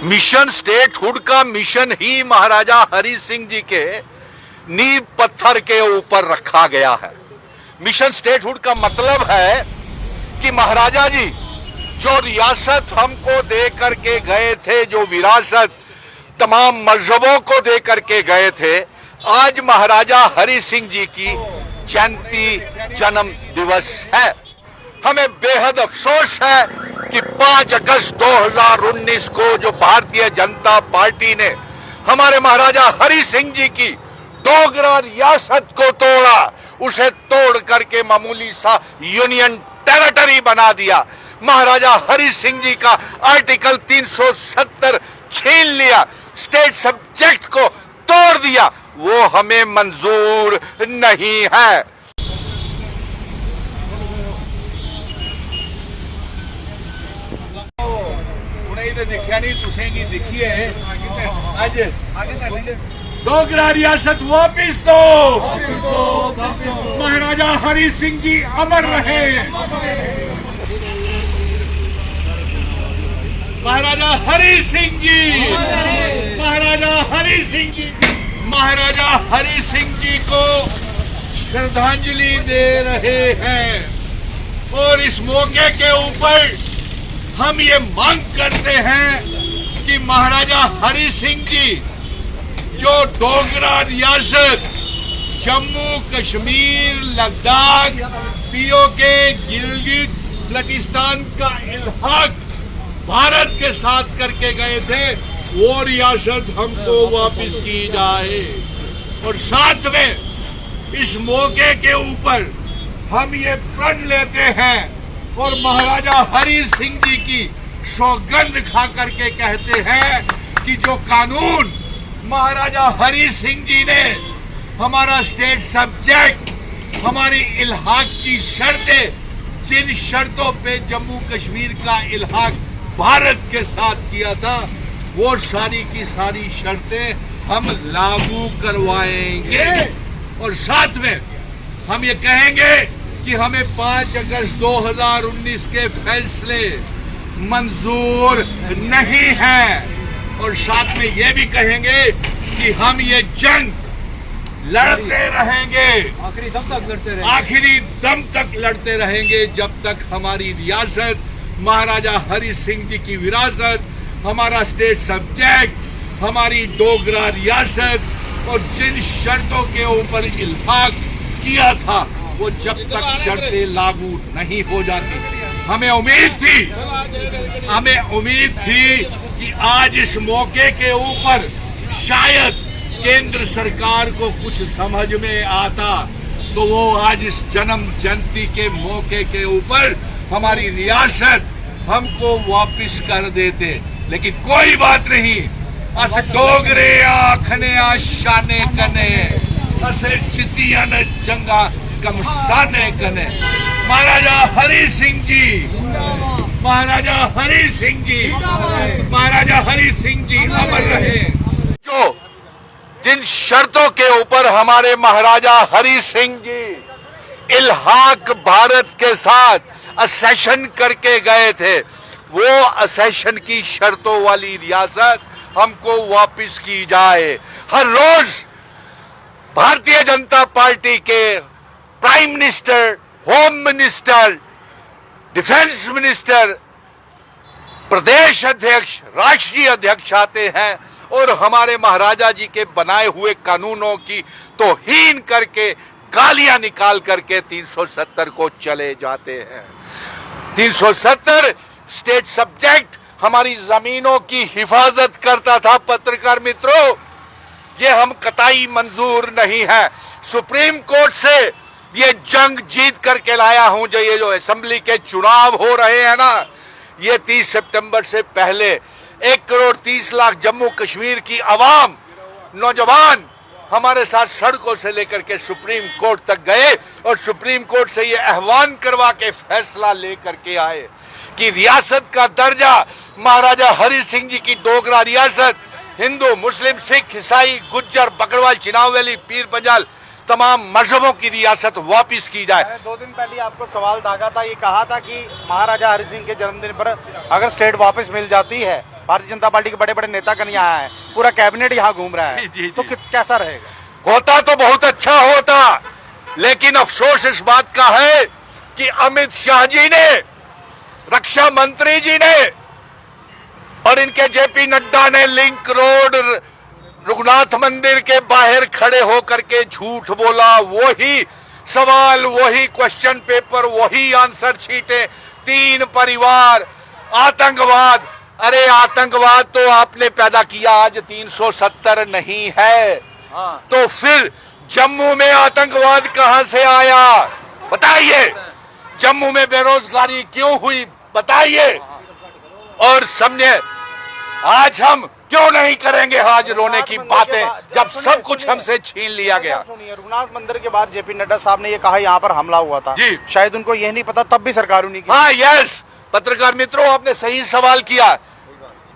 Mission statehood का mission ही महाराजा हरि सिंह जी के नींव पत्थर के ऊपर रखा गया है। मिशन स्टेटहुड का मतलब है कि महाराजा जी जो रियासत हमको दे करके गए थे, जो विरासत तमाम मजहबों को दे करके गए थे, आज महाराजा हरि सिंह जी की जयंती जन्म दिवस है। हमें बेहद अफसोस है कि 5 अगस्त 2019 को जो भारतीय जनता पार्टी ने हमारे महाराजा हरि सिंह जी की डोगरा रियासत को तोड़ा, उसे तोड़ करके मामूली सा यूनियन टेरिटरी बना दिया। महाराजा हरि सिंह जी का आर्टिकल 370 छीन लिया, स्टेट सब्जेक्ट को तोड़ दिया। वो हमें मंजूर नहीं है। देखिए नहीं, तुसेंगी दिखिए आज डोगरा रियासत वापिस दो। महाराजा हरि सिंह जी अमर रहे। महाराजा हरि सिंह जी, महाराजा हरि सिंह जी, महाराजा हरि सिंह जी को श्रद्धांजलि दे रहे हैं। और इस मौके के ऊपर हम ये मांग करते हैं कि महाराजा हरि सिंह जी जो डोगरा रियासत जम्मू कश्मीर, लद्दाख, पीओके, गिलगित बल्तिस्तान का इल्हाक भारत के साथ करके गए थे, वो रियासत हमको वापस की जाए। और साथ में इस मौके के ऊपर हम ये प्रण लेते हैं और महाराजा हरि सिंह जी की सौगंध खा करके कहते हैं कि जो कानून महाराजा हरि सिंह जी ने हमारा स्टेट सब्जेक्ट, हमारी इल्हाक की शर्तें, जिन शर्तों पे जम्मू कश्मीर का इल्हाक भारत के साथ किया था, वो सारी की सारी शर्तें हम लागू करवाएंगे। और साथ में हम ये कहेंगे कि हमें 5 अगस्त 2019 के फैसले मंजूर नहीं है। और साथ में ये भी कहेंगे कि हम ये जंग लड़ते रहेंगे, आखिरी दम तक लड़ते रहेंगे, आखिरी दम तक लड़ते रहेंगे, जब तक हमारी रियासत, महाराजा हरि सिंह जी की विरासत, हमारा स्टेट सब्जेक्ट, हमारी डोगरा रियासत और जिन शर्तों के ऊपर इल्हाक किया था, वो जब तक शर्तें लागू नहीं हो जाती। हमें उम्मीद थी कि आज इस मौके के ऊपर शायद केंद्र सरकार को कुछ समझ में आता, तो वो आज इस जन्म जयंती के मौके के ऊपर हमारी रियासत हमको वापस कर देते। लेकिन कोई बात नहीं, अस डोगरे आखने शाने कने, असे चितियां न जंगा कमसाने कने। महाराजा हरि सिंह जी, महाराजा हरि सिंह जी, महाराजा हरि सिंह जी अमर रहे। जो जिन शर्तों के ऊपर हमारे महाराजा हरि सिंह जी इल्हाक भारत के साथ असेशन करके गए थे, वो असेशन की शर्तों वाली रियासत हमको वापस की जाए। हर रोज भारतीय जनता पार्टी के prime minister, home minister, defence minister, प्रदेश अध्यक्ष, राष्ट्रीय अध्यक्ष आते हैं और हमारे महाराजा जी के बनाए हुए कानूनों की तौहीन करके गालियां निकाल करके 370 को चले जाते हैं। 370 स्टेट सब्जेक्ट हमारी जमीनों की हिफाजत करता था। पत्रकार मित्रों, ये हम कतई मंजूर नहीं है। सुप्रीम कोर्ट से ये जंग जीत करके लाया हूं। ये जो असेंबली के चुनाव हो रहे हैं ना, ये 30 सितंबर से पहले 1,30,00,000 जम्मू कश्मीर की आवाम, नौजवान हमारे साथ सड़कों से लेकर के सुप्रीम कोर्ट तक गए और सुप्रीम कोर्ट से ये आह्वान करवा के फैसला लेकर के आए कि रियासत का दर्जा महाराजा हरि सिंह जी की डोगरा रियासत हिंदू, मुस्लिम, सिख, ईसाई, गुज्जर, बकरवाल, चिनाव वैली, पीर पंजाल तमाम मजहबों की रियासत वापिस की जाए। 2 दिन पहले आपको सवाल दागा था, ये कहा था कि महाराजा हरि सिंह के जन्मदिन पर अगर स्टेट वापस मिल जाती है भारतीय जनता पार्टी के बड़े बड़े नेतागण यहाँ आए, पूरा कैबिनेट यहाँ घूम रहा है, जी, तो कैसा रहेगा? होता तो बहुत अच्छा होता, लेकिन अफसोस इस बात का है कि अमित शाह जी ने, रक्षा मंत्री जी ने और इनके जेपी नड्डा ने लिंक रोड रघुनाथ मंदिर के बाहर खड़े होकर के झूठ बोला। वही सवाल, वही क्वेश्चन पेपर, वही आंसर शीटें, 3 परिवार, आतंकवाद। अरे आतंकवाद तो आपने पैदा किया, आज 370 नहीं है। तो फिर जम्मू में आतंकवाद कहां से आया बताइए? जम्मू में बेरोजगारी क्यों हुई बताइए? और समझे, आज हम क्यों नहीं करेंगे आज रोने की बातें जब सब कुछ हमसे छीन लिया गया? रघुनाथ मंदिर के बाद जेपी नड्डा साहब ने ये कहा यहाँ पर हमला हुआ था जी। शायद उनको यह नहीं पता, तब भी सरकार नहीं की। हाँ, यस, पत्रकार मित्रों, आपने सही सवाल किया।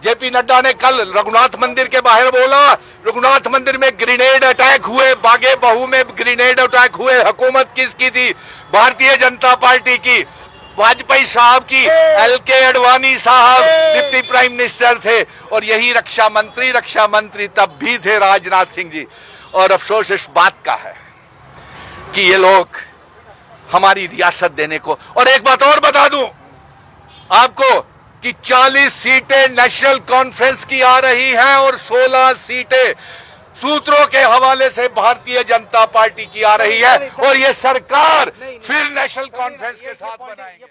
जेपी नड्डा ने कल रघुनाथ मंदिर के बाहर बोला, रघुनाथ मंदिर में ग्रेनेड अटैक हुए, बागे बहू में ग्रेनेड अटैक हुए, हुकूमत किसकी थी? भारतीय जनता पार्टी की, वाजपेयी साहब की, LK अडवाणी साहब डिप्टी प्राइम मिनिस्टर थे, और यही रक्षा मंत्री तब भी थे राजनाथ सिंह जी। और अफसोस इस बात का है कि ये लोग हमारी रियासत देने को, और एक बात और बता दूं आपको कि 40 सीटें नेशनल कॉन्फ्रेंस की आ रही हैं और 16 सीटें सूत्रों के हवाले से भारतीय जनता पार्टी की आ रही है, और ये सरकार फिर नेशनल कॉन्फ्रेंस के साथ बनाएंगे।